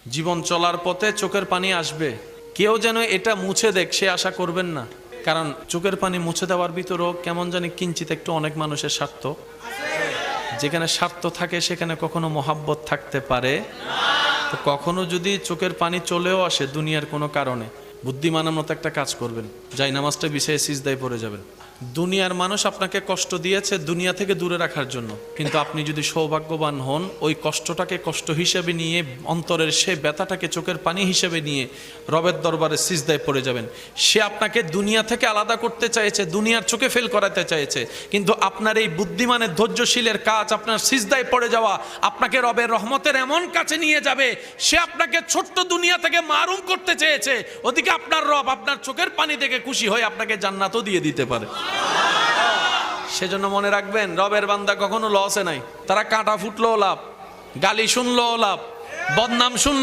জীবন চলার পথে চোখের পানি আসবে, কেউ যেন এটা মুছে দেখ সে আশা করবেন না। কারণ চোখের পানি মুছে দেওয়ার ভিতরেও কেমন জানি কিঞ্চিত একটু অনেক মানুষের স্বার্থ, যেখানে স্বার্থ থাকে সেখানে কখনো মহাব্বত থাকতে পারে। তো কখনো যদি চোখের পানি চলেও আসে দুনিয়ার কোনো কারণে, বুদ্ধিমানের মতো একটা কাজ করবেন, যাই নামাজটা বিছিয়ে সিজদায় পড়ে যাবেন। দুনিয়ার মানুষ আপনাকে কষ্ট দিয়েছে দুনিয়া থেকে দূরে রাখার জন্য, কিন্তু আপনি যদি সৌভাগ্যবান হন ওই কষ্টটাকে কষ্ট হিসেবে নিয়ে, অন্তরের সে ব্যথাটাকে চোখের পানি হিসেবে নিয়ে রবের দরবারে সিজদায় পড়ে যাবেন। সে আপনাকে দুনিয়া থেকে আলাদা করতে চাইছে, দুনিয়ার চোখে ফেল করাতে চাইছে, কিন্তু আপনার এই বুদ্ধিমানের ধৈর্যশীলের কাজ, আপনার সিজদায় পড়ে যাওয়া আপনাকে রবের রহমতের এমন কাছে নিয়ে যাবে। সে আপনাকে ছোট্ট দুনিয়া থেকে মারুম করতে চেয়েছে, ওদিকে আপনার রব আপনার চোখের পানি দেখে খুশি হয়ে আপনাকে জান্নাতও দিয়ে দিতে পারে। সেজন্য মনে রাখবেন, রবের বান্দা কখনো লসে নাই। তারা কাঁটা ফুটলো লাভ, গালি শুনলো লাভ, বদনাম শুনলো